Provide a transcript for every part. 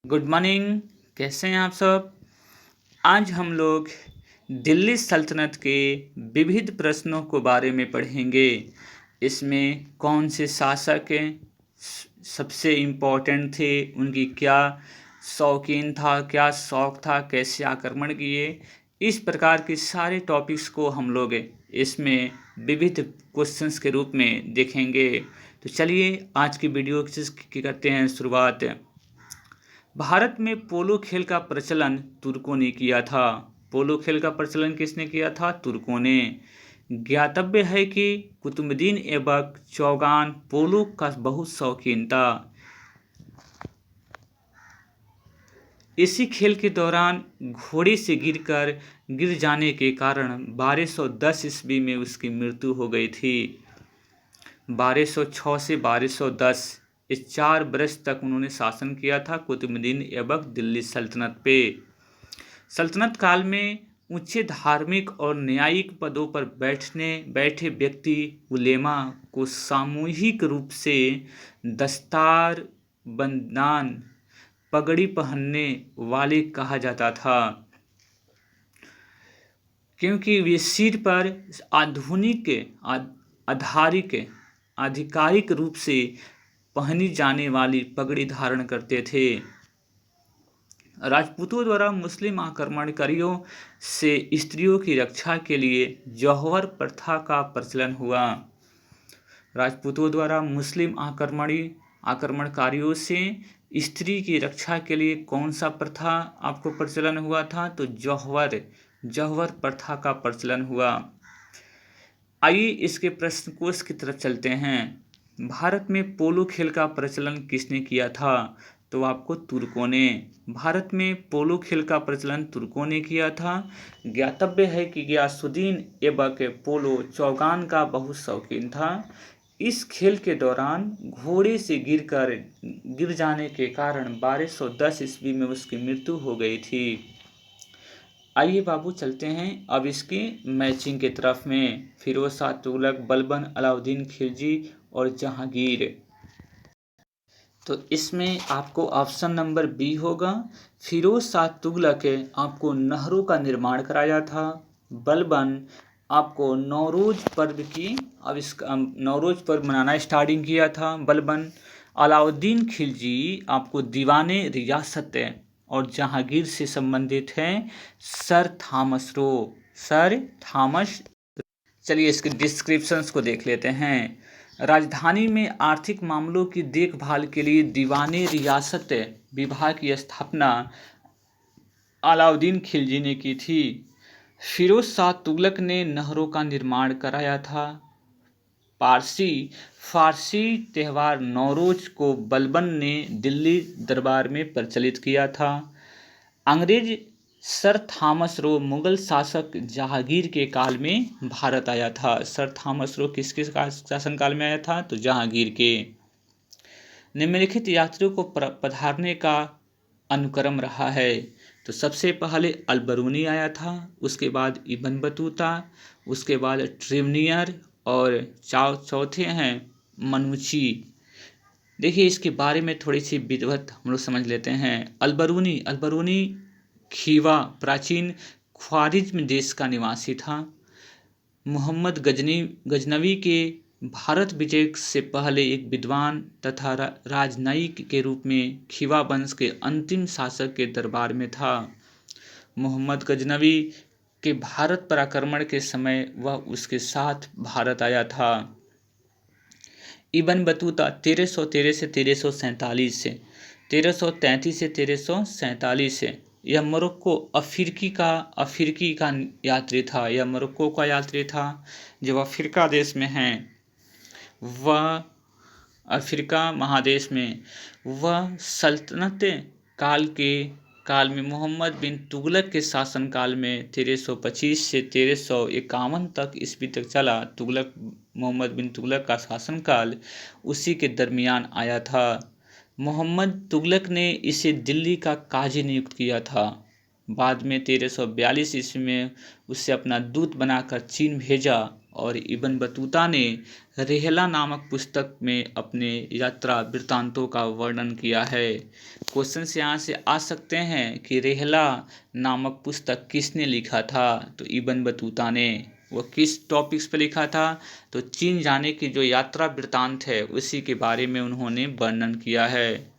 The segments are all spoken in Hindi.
Good morning. कैसे हैं आप सब। आज हम लोग दिल्ली सल्तनत के विविध प्रश्नों को बारे में पढ़ेंगे। इसमें कौन से शासक सबसे इम्पोर्टेंट थे, उनकी क्या शौकीन था, क्या शौक था, कैसे आक्रमण किए, इस प्रकार के सारे टॉपिक्स को हम लोग इसमें विविध क्वेश्चंस के रूप में देखेंगे। तो चलिए आज की वीडियो की करते हैं शुरुआत। भारत में पोलो खेल का प्रचलन तुर्कों ने किया था। पोलो खेल का प्रचलन किसने किया था? तुर्कों ने। ज्ञातव्य है कि कुतुबुद्दीन ऐबक चौगान पोलो का बहुत शौकीन था। इसी खेल के दौरान घोड़े से गिर जाने के कारण 1210 ईस्वी में उसकी मृत्यु हो गई थी। 1206 से 1210 इस 4 वर्ष तक उन्होंने शासन किया था कुतुबुद्दीन ऐबक दिल्ली सल्तनत पे। सल्तनत काल में ऊंचे धार्मिक और न्यायिक पदों पर बैठे व्यक्ति उलेमा को सामूहिक रूप से दस्तार बंदान पगड़ी पहनने वाले कहा जाता था, क्योंकि वे सिर पर आधिकारिक रूप से पहनी जाने वाली पगड़ी धारण करते थे। राजपूतों द्वारा मुस्लिम आक्रमणकारियों से स्त्रियों की रक्षा के लिए जौहर प्रथा का प्रचलन हुआ। राजपूतों द्वारा मुस्लिम आक्रमणकारियों से स्त्री की रक्षा के लिए कौन सा प्रथा आपको प्रचलन हुआ था? तो जौहर प्रथा का प्रचलन हुआ। आइए इसके प्रश्न कोश की तरफ चलते हैं। भारत में पोलो खेल का प्रचलन किसने किया था? तो आपको तुर्कों ने। भारत में पोलो खेल का प्रचलन तुर्कों ने किया था। ज्ञातव्य है कि गियासुद्दीन ऐबक पोलो चौगान का बहुत शौकीन था। इस खेल के दौरान घोड़े से गिर जाने के कारण 1210 ईस्वी में उसकी मृत्यु हो गई थी। आइए बाबू चलते हैं अब इसकी मैचिंग की तरफ में। फिरोज शाह तुगलक, बलबन, अलाउद्दीन खिलजी और जहांगीर। तो इसमें आपको ऑप्शन नंबर बी होगा। फिरोज शाह तुगलक आपको नहरों का निर्माण कराया था। बलबन आपको नौरोज पर्व मनाना स्टार्टिंग किया था बलबन। अलाउद्दीन खिलजी आपको दीवाने रियासत और जहांगीर से संबंधित हैं सर थॉमस। चलिए इसके डिस्क्रिप्शंस को देख लेते हैं। राजधानी में आर्थिक मामलों की देखभाल के लिए दीवाने रियासत विभाग की स्थापना अलाउद्दीन खिलजी ने की थी। फिरोज शाह तुगलक ने नहरों का निर्माण कराया था। फारसी त्यौहार नौरोज को बलबन ने दिल्ली दरबार में प्रचलित किया था। अंग्रेज सर थॉमस रो मुगल शासक जहांगीर के काल में भारत आया था। सर थॉमस रो किसके शासनकाल में आया था? तो जहांगीर के। निम्नलिखित यात्रियों को पधारने का अनुक्रम रहा है। तो सबसे पहले अलबरूनी आया था, उसके बाद इब्न बतूता, उसके बाद ट्रेवनियर और चौथे हैं मनुची। देखिए इसके बारे में थोड़ी सी विधिवत हम लोग समझ लेते हैं। अलबरूनी खीवा प्राचीन ख्वारिज्म देश का निवासी था। मोहम्मद गजनवी के भारत विजय से पहले एक विद्वान तथा राजनयिक के रूप में खीवा वंश के अंतिम शासक के दरबार में था। मोहम्मद गजनवी के भारत पर आक्रमण के समय वह उसके साथ भारत आया था। इब्न बतूता 1313 से 1347 से 1333 से 1347 से यह मोरक्को अफ्रीकी का यात्री था। यह मोरक्को का यात्री था जो अफ्रीका देश में है। वह अफ्रीका महादेश में वह सल्तनत काल में मोहम्मद बिन तुगलक के शासनकाल में 1325 से 1351 तक ईस्वी तक चला। मोहम्मद बिन तुगलक का शासनकाल उसी के दरमियान आया था। मोहम्मद तुगलक ने इसे दिल्ली का काजी नियुक्त किया था। बाद में 1342 ईस्वी में उसे अपना दूत बनाकर चीन भेजा और इब्न बतूता ने रेहला नामक पुस्तक में अपने यात्रा वृत्तांतों का वर्णन किया है। क्वेश्चन यहाँ से आ सकते हैं कि रेहला नामक पुस्तक किसने लिखा था? तो इब्न बतूता ने। वो किस टॉपिक्स पे लिखा था? तो चीन जाने की जो यात्रा वृत्तांत है उसी के बारे में उन्होंने वर्णन किया है।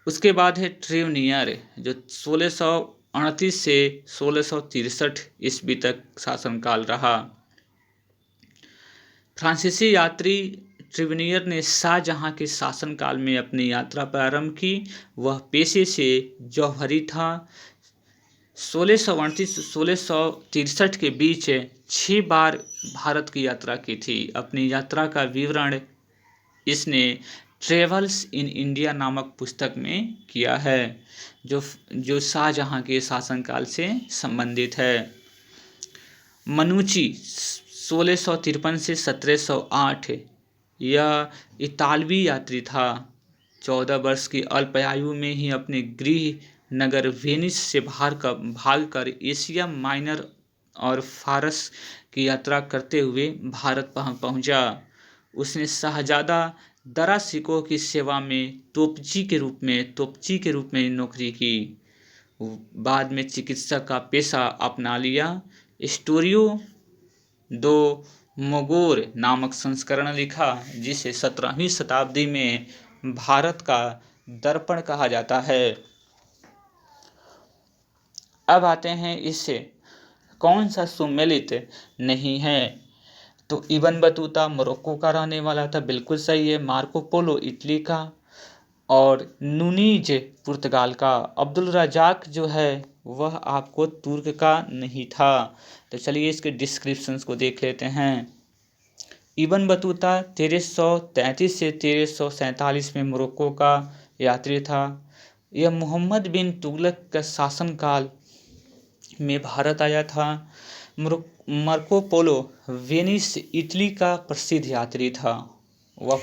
उसके बाद है ट्रेवनियर, जो 1638 से 1663 ईस्वी तक शासनकाल रहा। फ्रांसीसी यात्री ट्रेवनियर ने शाहजहां के शासनकाल में अपनी यात्रा प्रारंभ की। वह पेशे से जौहरी था। 1638-1663 के बीच 6 बार भारत की यात्रा की थी। अपनी यात्रा का विवरण इसने ट्रेवल्स इन इंडिया नामक पुस्तक में किया है, जो शाहजहां के शासनकाल से संबंधित है। मनुची 1653 से 1708, यह इतालवी यात्री था। 14 वर्ष की अल्पायु में ही अपने गृह नगर वेनिस से भागकर एशिया माइनर और फारस की यात्रा करते हुए भारत पहुंचा। उसने शाहजादा दरासिको की सेवा में तोपची के रूप में नौकरी की। बाद में चिकित्सक का पेशा अपना लिया। स्टोरियो दो मोगोर नामक संस्करण लिखा, जिसे 17वीं शताब्दी में भारत का दर्पण कहा जाता है। अब आते हैं इससे कौन सा सुमेलित नहीं है? तो इब्न बतूता मोरक्को का रहने वाला था, बिल्कुल सही है। मार्को पोलो इटली का, और नूनीज पुर्तगाल का। अब्दुल रजाक जो है वह आपको तुर्क का नहीं था। तो चलिए इसके डिस्क्रिप्शंस को देख लेते हैं। इब्न बतूता 1333 से 1347 में मोरक्को का यात्री था। यह मोहम्मद बिन तुगलक का शासनकाल में भारत आया था। मार्को पोलो वेनिस इटली का प्रसिद्ध यात्री था। वह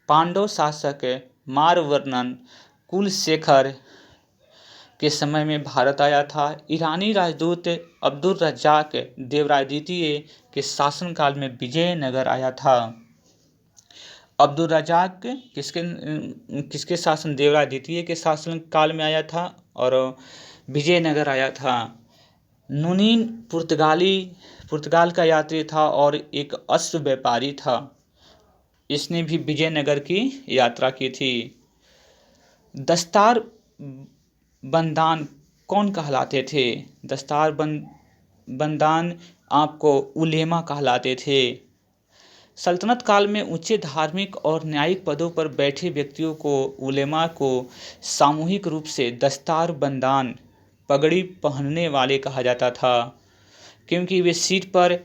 पांडव शासक मारवर्णन कुलशेखर के समय में भारत आया था। ईरानी राजदूत अब्दुल रज्जाक देवराय द्वितीय के शासनकाल में विजयनगर आया था। अब्दुल रज्जाक किसके शासन? देवराय द्वितीय के शासनकाल में आया था और विजयनगर आया था। नूनीन पुर्तगाल का यात्री था और एक अश्व व्यापारी था। इसने भी विजयनगर की यात्रा की थी। दस्तार बंदान कौन कहलाते थे? दस्तार बंदान आपको उलेमा कहलाते थे। सल्तनत काल में ऊंचे धार्मिक और न्यायिक पदों पर बैठे व्यक्तियों को, उलेमा को सामूहिक रूप से दस्तार बंदान पगड़ी पहनने वाले कहा जाता था, क्योंकि वे सिर पर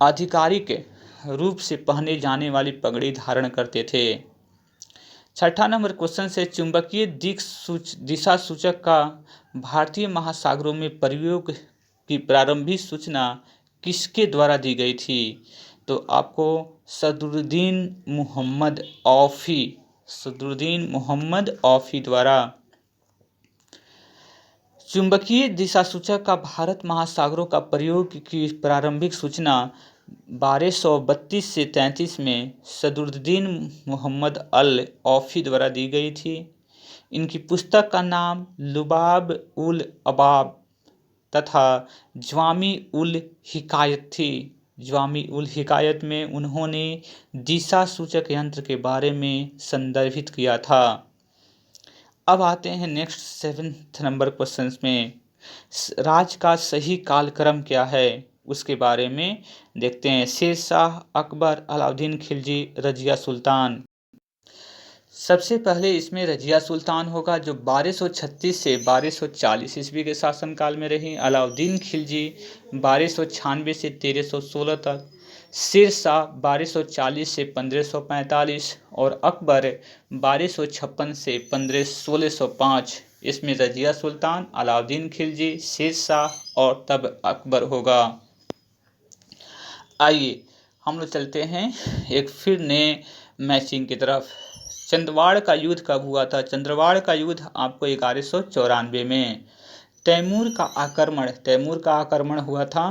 आधिकारिक रूप से पहने जाने वाली पगड़ी धारण करते थे। 6ठा नंबर क्वेश्चन से चुंबकीय दिशा सूचक का भारतीय महासागरों में प्रयोग की प्रारंभिक सूचना किसके द्वारा दी गई थी? तो आपको सदरुद्दीन मोहम्मद औफी द्वारा। चुंबकीय दिशासूचक का भारत महासागरों का प्रयोग की प्रारंभिक सूचना 1232 से 33 में सदरुद्दीन मोहम्मद अल औफी द्वारा दी गई थी। इनकी पुस्तक का नाम लुबाब उल अबाब तथा जवामी उल हिकायत थी। जवामी उल हिकायत में उन्होंने दिशा सूचक यंत्र के बारे में संदर्भित किया था। अब आते हैं नेक्स्ट 7th नंबर क्वेश्चन में। राज का सही कालक्रम क्या है उसके बारे में देखते हैं। शेरशाह, अकबर, अलाउद्दीन खिलजी, रजिया सुल्तान। सबसे पहले इसमें रजिया सुल्तान होगा, जो 1236 से 1240 ईस्वी के शासनकाल में रही। अलाउद्दीन खिलजी 1296 से 1316 तक। शेरशाह 1240 से 1545 और अकबर 1256 से 1605। इसमें रजिया सुल्तान, अलाउद्दीन खिलजी, शेरशाह और तब अकबर होगा। आइए हम लोग चलते हैं एक फिर नए मैचिंग की तरफ। चंदवाड़ का युद्ध कब हुआ था? चंद्रवाड़ का युद्ध आपको 1194 में। तैमूर का आक्रमण हुआ था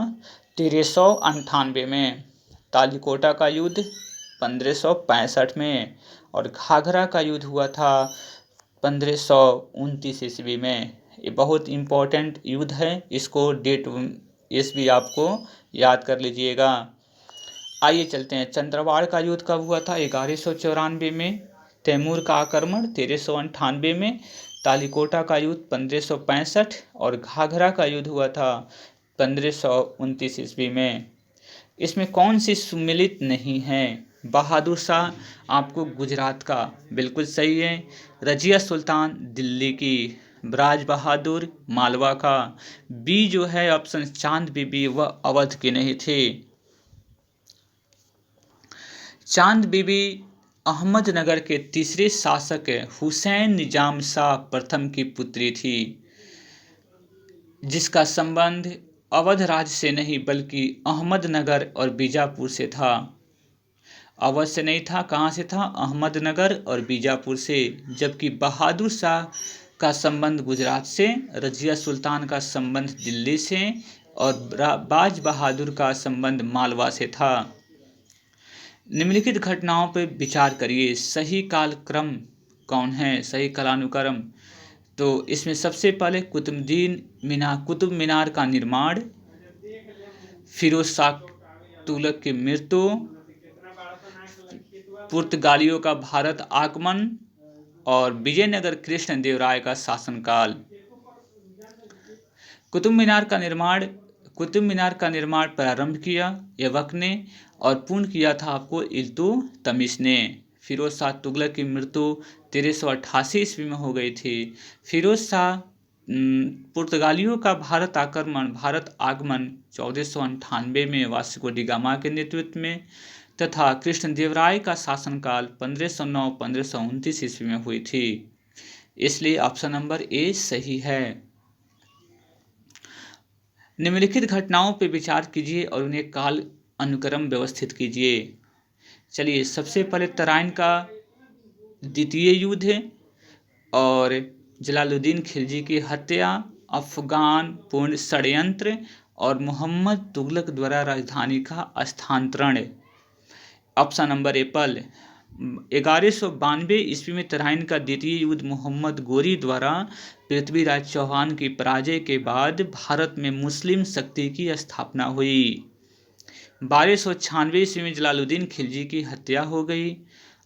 1398 में, तालीकोटा का युद्ध 1565 में और घाघरा का युद्ध हुआ था 1529 ईस्वी में। ये बहुत इम्पोर्टेंट युद्ध है, इसको डेट ईस्वी आपको याद कर लीजिएगा। आइए चलते हैं, चंद्रवाड़ का युद्ध कब हुआ था? 1194 में, तैमूर का आक्रमण 1398 में, तालीकोटा का युद्ध 1565 और घाघरा का युद्ध हुआ था 1529 ईस्वी में। इसमें कौन सी सम्मिलित नहीं है? बहादुर शाह आपको गुजरात का, बिल्कुल सही है। रजिया सुल्तान दिल्ली की, राज बहादुर मालवा का। बी जो है ऑप्शन चांद बीबी, वह अवध की नहीं थी। चांद बीबी अहमदनगर के तीसरे शासक हुसैन निजाम शाह प्रथम की पुत्री थी, जिसका संबंध अवध राज्य से नहीं बल्कि अहमदनगर और बीजापुर से था। अवध से नहीं था, कहाँ से था? अहमदनगर और बीजापुर से। जबकि बहादुर शाह का संबंध गुजरात से, रजिया सुल्तान का संबंध दिल्ली से और बाज बहादुर का संबंध मालवा से था। निम्नलिखित घटनाओं पर विचार करिए, सही कालक्रम कौन है? सही कालानुक्रम, तो इसमें सबसे पहले कुतुब मीनार का निर्माण, फिरोज शाह तुगलक की मृत्यु, पुर्तगालियों का भारत आगमन और विजयनगर कृष्ण देव राय का शासनकाल। कुतुब मीनार का निर्माण प्रारंभ किया ऐबक ने और पूर्ण किया था आपको इल्तुतमिश ने। फिरोज शाह तुगलक की मृत्यु 1388 ईस्वी में हो गई थी। फिरोज शाह पुर्तगालियों का भारत आगमन 1498 में वास्को डी गामा के नेतृत्व में तथा कृष्णदेवराय का शासनकाल 1509-1529 ईस्वी में हुई थी। इसलिए ऑप्शन नंबर ए सही है। निम्नलिखित घटनाओं पर विचार कीजिए और उन्हें काल अनुक्रम व्यवस्थित कीजिए। चलिए, सबसे पहले तराइन का द्वितीय युद्ध है और जलालुद्दीन खिलजी की हत्या, अफगान पूर्ण षड्यंत्र और मोहम्मद तुगलक द्वारा राजधानी का स्थानांतरण। Option number Apple. 1192 ईस्वी में तराइन का द्वितीय युद्ध मोहम्मद गोरी द्वारा पृथ्वीराज चौहान की पराजय के बाद भारत में मुस्लिम शक्ति की स्थापना हुई। 1296 ईस्वी में जलालुद्दीन खिलजी की हत्या हो गई।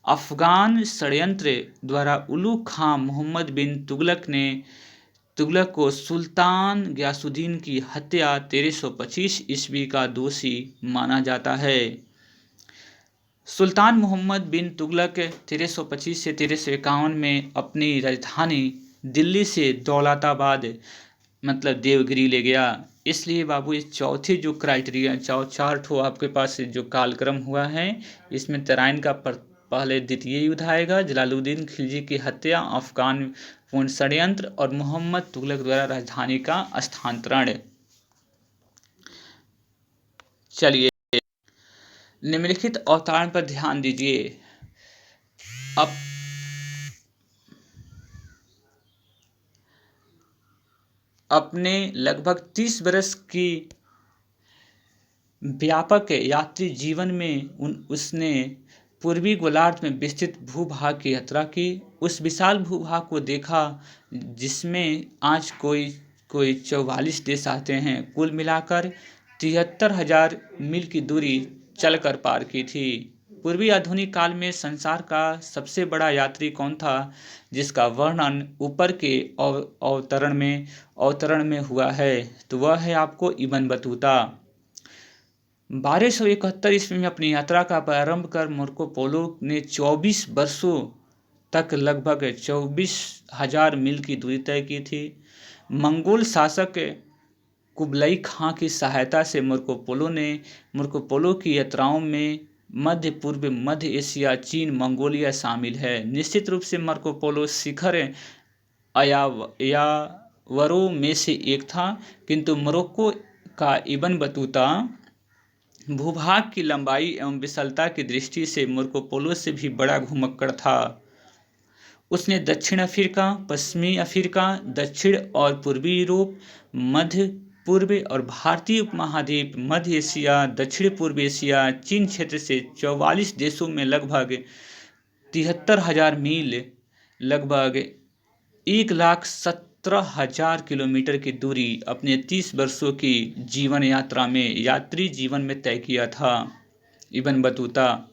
अफगान षड्यंत्र द्वारा उलू खां मोहम्मद बिन तुगलक को सुल्तान गयासुद्दीन की हत्या 1325 ईस्वी का दोषी माना जाता है। सुल्तान मोहम्मद बिन तुगलक 1325 से 1351 में अपनी राजधानी दिल्ली से दौलताबाद मतलब देवगिरी ले गया। इसलिए बाबू इस चौथी जो क्राइटेरिया चार ठो आपके पास जो कालक्रम हुआ है, इसमें तराइन का पहले द्वितीय युद्ध आएगा, जलालुद्दीन खिलजी की हत्या, अफगान पूर्ण षड्यंत्र और मोहम्मद तुगलक द्वारा राजधानी का स्थानांतरण। चलिए, निम्नलिखित अवतारण पर ध्यान दीजिए। अब अपने लगभग 30 वर्ष की व्यापक यात्री जीवन में उसने पूर्वी गोलार्ध में विस्तृत भूभाग की यात्रा की। उस विशाल भूभाग को देखा जिसमें आज कोई 44 देश आते हैं। कुल मिलाकर 73,000 मील की दूरी चलकर पार की थी। पूर्वी आधुनिक काल में संसार का सबसे बड़ा यात्री कौन था जिसका वर्णन ऊपर के अवतरण में हुआ है? तो वह है आपको इब्न बतूता। 1271 ईस्वी में अपनी यात्रा का प्रारंभ कर मार्को पोलो ने 24 वर्षों तक लगभग 24,000 मील की दूरी तय की थी। मंगोल शासक कुबलई खां की सहायता से मार्को पोलो की यात्राओं में मध्य पूर्व, मध्य एशिया, चीन, मंगोलिया शामिल है। निश्चित रूप से मार्को पोलो शिखर यावरों में से एक था, किंतु मोरक्को का इब्न बतूता भूभाग की लंबाई एवं विशालता की दृष्टि से मार्को पोलो से भी बड़ा घुमक्कड़ था। उसने दक्षिण अफ्रीका, पश्चिमी अफ्रीका, दक्षिण और पूर्वी यूरोप, मध्य पूर्व और भारतीय उपमहाद्वीप, मध्य एशिया, दक्षिण पूर्व एशिया, चीन क्षेत्र से 44 देशों में लगभग 73,000 मील, लगभग 1,17,000 किलोमीटर की दूरी अपने 30 वर्षों की जीवन यात्रा में यात्री जीवन में तय किया था। Ibn Battuta.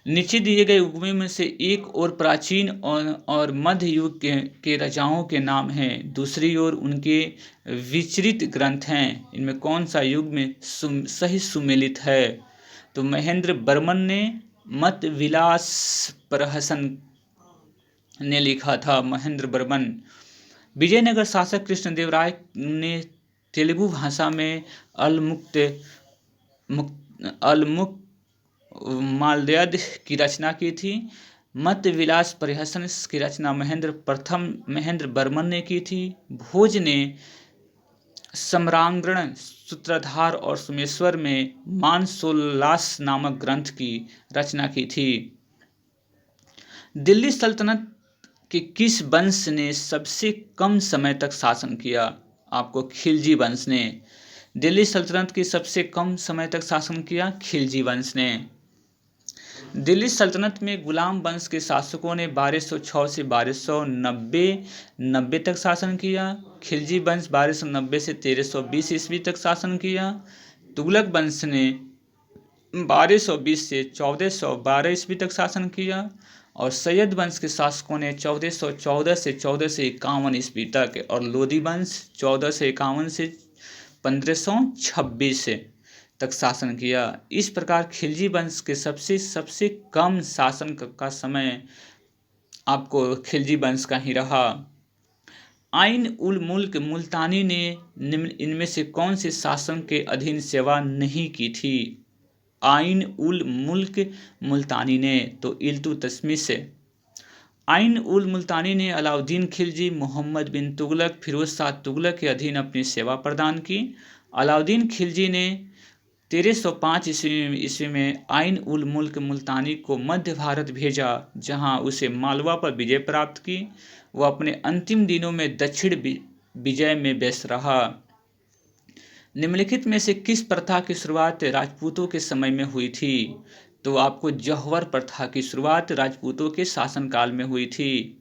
नीचे दिए गए युगों में से एक और प्राचीन और मध्य युग के राजाओं के नाम हैं, दूसरी ओर उनके विचरित ग्रंथ हैं। इनमें कौन सा युग में सही सुमेलित है? तो महेंद्र बर्मन ने मत विलास प्रहसन ने लिखा था। महेंद्र बर्मन। विजयनगर शासक कृष्णदेवराय ने तेलुगु भाषा में अलमुक्त मालयद की रचना की थी। मत विलास प्रहसन की रचना महेंद्र बर्मन ने की थी। भोज ने सम्रांगण, सूत्रधार और सोमेश्वर में मानसोल्लास नामक ग्रंथ की रचना की थी। दिल्ली सल्तनत के किस वंश ने सबसे कम समय तक शासन किया? आपको खिलजी वंश ने। दिल्ली सल्तनत की सबसे कम समय तक शासन किया खिलजी वंश ने। दिल्ली सल्तनत में गुलाम वंश के शासकों ने 1206 से 1290 तक शासन किया। खिलजी वंश 1290 से 1320 ईस्वी तक शासन किया। तुगलक वंश ने 1220 से 1412 ईस्वी तक शासन किया और सैयद वंश के शासकों ने 1414 से 1451 ईस्वी तक और लोदी वंश 1451 से 1526 तक शासन किया। इस प्रकार खिलजी वंश के सबसे कम शासन का समय आपको खिलजी वंश का ही रहा। आइन उल मुल्क मुल्तानी ने इनमें से कौन से शासन के अधीन सेवा नहीं की थी? आइन उल मुल्क मुल्तानी ने तो इल्तुतमिश। आइन उल मुल्तानी ने अलाउद्दीन खिलजी, मोहम्मद बिन तुगलक, फिरोज शाह तुगलक के अधीन अपनी सेवा प्रदान की। अलाउद्दीन खिलजी ने 1305 ईस्वी में आइन उल मुल्क मुल्तानी को मध्य भारत भेजा, जहां उसे मालवा पर विजय प्राप्त की। वह अपने अंतिम दिनों में दक्षिण विजय में व्यस्त रहा। निम्नलिखित में से किस प्रथा की शुरुआत राजपूतों के समय में हुई थी? तो आपको जौहर प्रथा की शुरुआत राजपूतों के शासनकाल में हुई थी।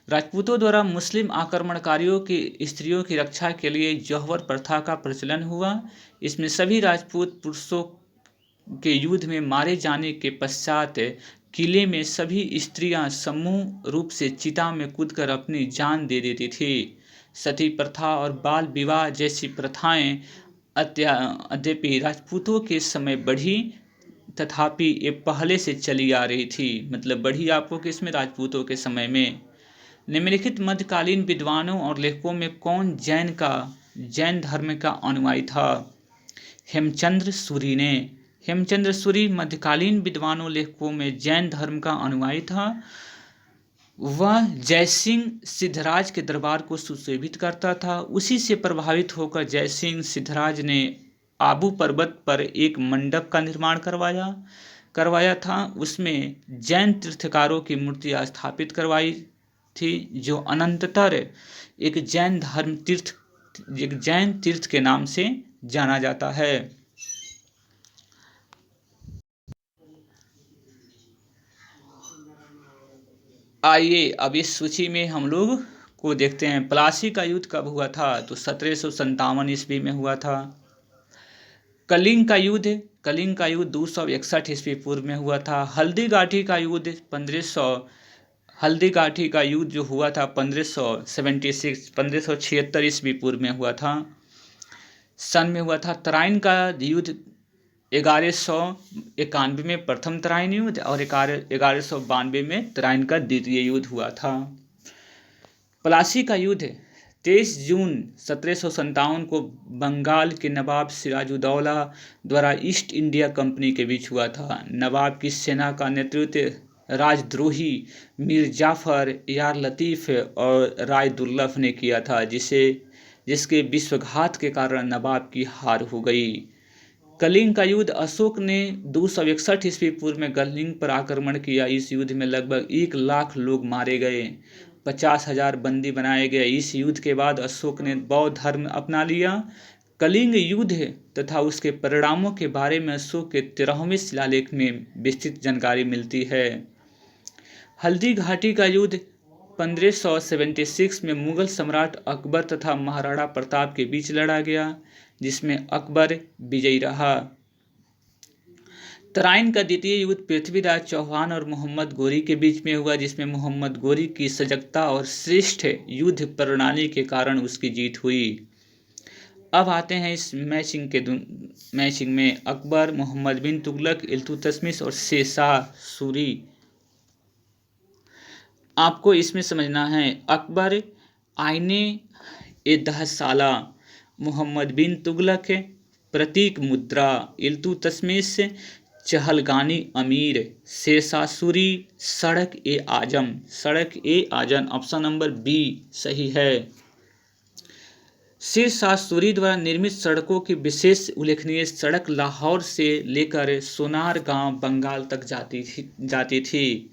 राजपूतों द्वारा मुस्लिम आक्रमणकारियों की स्त्रियों की रक्षा के लिए जौहर प्रथा का प्रचलन हुआ। इसमें सभी राजपूत पुरुषों के युद्ध में मारे जाने के पश्चात किले में सभी स्त्रियां समूह रूप से चिता में कूदकर अपनी जान दे देती थी। सती प्रथा और बाल विवाह जैसी प्रथाएं यद्यपि राजपूतों के समय बढ़ी, तथापि ये पहले से चली आ रही थी। मतलब बढ़ी आपको किसमें? राजपूतों के समय में। निम्नलिखित मध्यकालीन विद्वानों और लेखकों में कौन जैन धर्म का अनुयायी था? हेमचंद्र सूरी ने। हेमचंद्र सूरी मध्यकालीन विद्वानों लेखकों में जैन धर्म का अनुयायी था। वह जयसिंह सिद्धराज के दरबार को सुशोभित करता था। उसी से प्रभावित होकर जयसिंह सिद्धराज ने आबू पर्वत पर एक मंडप का निर्माण करवाया था। उसमें जैन तीर्थकारों की मूर्तियां स्थापित करवाई थी, जो अनंततर एक जैन तीर्थ के नाम से जाना जाता है। आइए अब इस सूची में हम लोग को देखते हैं। प्लासी का युद्ध कब हुआ था? तो 1757 ईस्वी में हुआ था। कलिंग का युद्ध 261 ईस्वी पूर्व में हुआ था। हल्दीघाटी का युद्ध जो हुआ था 1576 ईस्वी पूर्व में हुआ था, सन में हुआ था। तराइन का युद्ध 1191 में प्रथम तराइन युद्ध और 1192 में तराइन का द्वितीय युद्ध हुआ था। प्लासी का युद्ध 23 जून 1757 को बंगाल के नवाब सिराजुद्दौला द्वारा ईस्ट इंडिया कंपनी के बीच हुआ था। नवाब की सेना का नेतृत्व राजद्रोही मीर जाफर, यार लतीफ़ और राय दुर्लभ ने किया था, जिसके विश्वासघात के कारण नवाब की हार हो गई। कलिंग का युद्ध, अशोक ने 261 ईस्वी पूर्व में कलिंग पर आक्रमण किया। इस युद्ध में लगभग 1 लाख लोग मारे गए, 50,000 बंदी बनाए गए। इस युद्ध के बाद अशोक ने बौद्ध धर्म अपना लिया। कलिंग युद्ध तथा उसके परिणामों के बारे में अशोक के 13वें शिलालेख में विस्तृत जानकारी मिलती है। हल्दी घाटी का युद्ध 1576 में मुगल सम्राट अकबर तथा महाराणा प्रताप के बीच लड़ा गया, जिसमें अकबर विजयी रहा। तराइन का द्वितीय युद्ध पृथ्वीराज चौहान और मोहम्मद गोरी के बीच में हुआ, जिसमें मोहम्मद गोरी की सजगता और श्रेष्ठ युद्ध प्रणाली के कारण उसकी जीत हुई। अब आते हैं इस मैचिंग में अकबर, मोहम्मद बिन तुगलक, इल्तुतमिश और शेरशाह सूरी। आपको इसमें समझना है, अकबर आईने ए 10 साला, मोहम्मद बिन तुगलक प्रतीक मुद्रा, इल्तुतमिश चहलगानी अमीर, शेरशाह सूरी सड़क ए आजम। सड़क ए आजम ऑप्शन नंबर बी सही है। शेरशाह सूरी द्वारा निर्मित सड़कों की विशेष उल्लेखनीय सड़क लाहौर से लेकर सोनारगांव बंगाल तक जाती थी,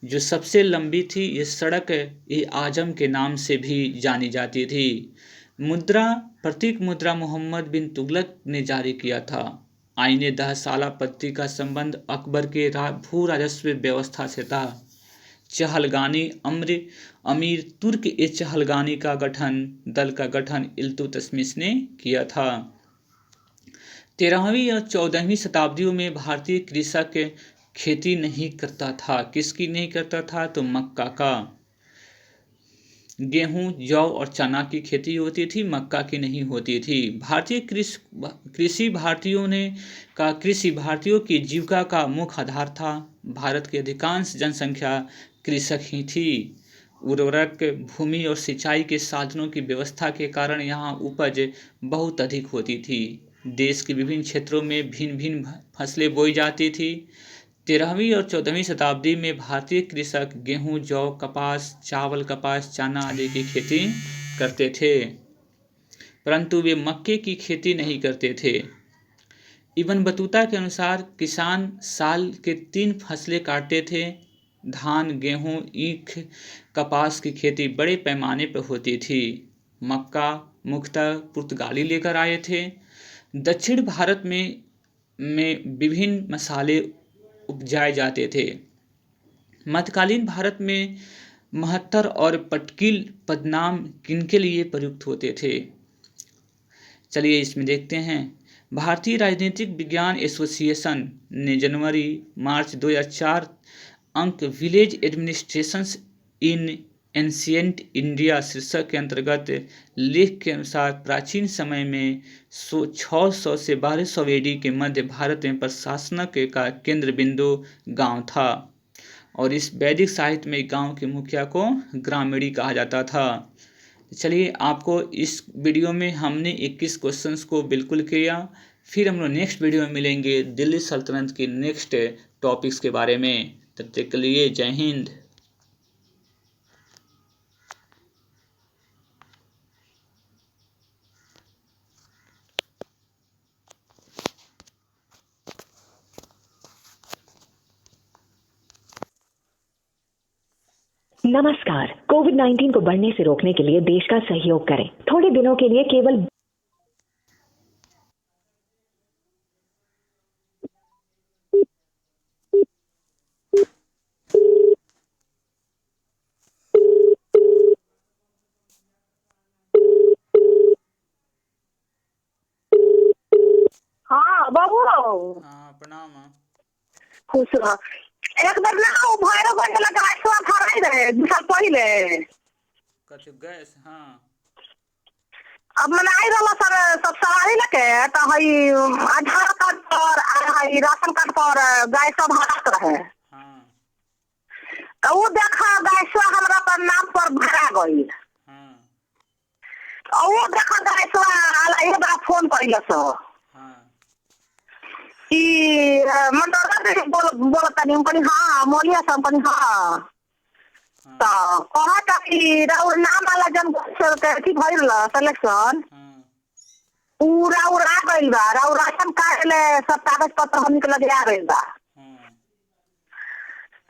जो सबसे लंबी थी। ये सड़क ए आजम के नाम से भी जानी जाती थी। मुद्रा, प्रतीक मुद्रा मोहम्मद बिन तुगलक ने जारी किया था। आईने 10 साला पद्धति का संबंध अकबर के भू राजस्व व्यवस्था से था। चहलगानी अमीर तुर्क ए चहलगानी का दल का गठन इल्तुतमिश ने किया था। 13वीं और 14वीं शताब्दियों में भारतीय कृषक खेती नहीं करता था। किसकी नहीं करता था? तो मक्का का। गेहूं, जौ और चना की खेती होती थी, मक्का की नहीं होती थी। भारतीय कृषि भारतीयों की जीविका का मुख्य आधार था। भारत की अधिकांश जनसंख्या कृषक ही थी। उर्वरक, भूमि और सिंचाई के साधनों की व्यवस्था के कारण यहाँ उपज बहुत अधिक होती थी। देश के विभिन्न क्षेत्रों में भिन्न भिन्न फसलें बोई जाती थी। 13वीं और 14वीं शताब्दी में भारतीय कृषक गेहूं, जौ, कपास, चावल, कपास, चना आदि की खेती करते थे, परंतु वे मक्के की खेती नहीं करते थे। इब्न बतूता के अनुसार किसान साल के 3 फसलें काटते थे। धान, गेहूं, ईख, कपास की खेती बड़े पैमाने पर होती थी। मक्का मुख्यतः पुर्तगाली लेकर आए थे। दक्षिण भारत में विभिन्न मसाले उपजाए जाते थे। मध्यकालीन भारत में महत्तर और पटकिल पदनाम किनके लिए प्रयुक्त होते थे? चलिए इसमें देखते हैं। भारतीय राजनीतिक विज्ञान एसोसिएशन ने जनवरी-मार्च 2004 अंक विलेज एडमिनिस्ट्रेशंस इन एंशिएंट इंडिया शीर्षक के अंतर्गत लेख के अनुसार प्राचीन समय में 600 से 1200 एडी के मध्य भारत में प्रशासन का केंद्र बिंदु गांव था, और इस वैदिक साहित्य में गांव के मुखिया को ग्रामीणी कहा जाता था। चलिए, आपको इस वीडियो में हमने 21 क्वेश्चंस को बिल्कुल किया। फिर हम लोग नेक्स्ट वीडियो में मिलेंगे दिल्ली सल्तनत के नेक्स्ट टॉपिक्स के बारे में। तब तक के लिए जय हिंद। नमस्कार। कोविड-19 को बढ़ने से रोकने के लिए देश का सहयोग करें। थोड़े दिनों के लिए केवल हाँ बाबू। हाँ प्रणाम। खुश रह। एक बार ना वो भैरव गंज लगा आइसवा फराई रहे 2 साल पहले। कथि गैस? हाँ। अब मैंने आई रहा सर सब सवारी लेके तो हई आधार कार्ड पर हई राशन कार्ड पर गैस सब हरात रहे। हाँ। तो वो देखा गैसवा हमरा पर नाम पर भरा गई। हाँ। और वो देखा गैसवा एक बार फोन कइला सो। हाँ। कि मंडोरा बोलता नहीं हमको। हाँ मोलिया सब हमको। हाँ तो कहता कि राउर नाम वाला जन की भइल सिलेक्शन पूरा उड़ा गइल बा, राशन कार्ड ले सब कागज पत्र हमनी के लगे आ गइल बा।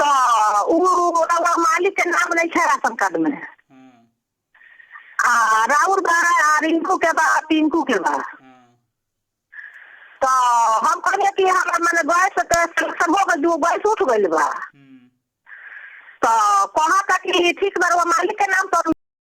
तो उ मालिक के नाम नहीं है राशन कार्ड में। राउर बा, रिंकू के बा, पिंकू के बा। तो हम कहले कि हमार माने गैस के सिलेक्शन हो गइल, 2 गैस उठ गइल बा। तो कहा कि ठीक बा, मालिक के नाम पर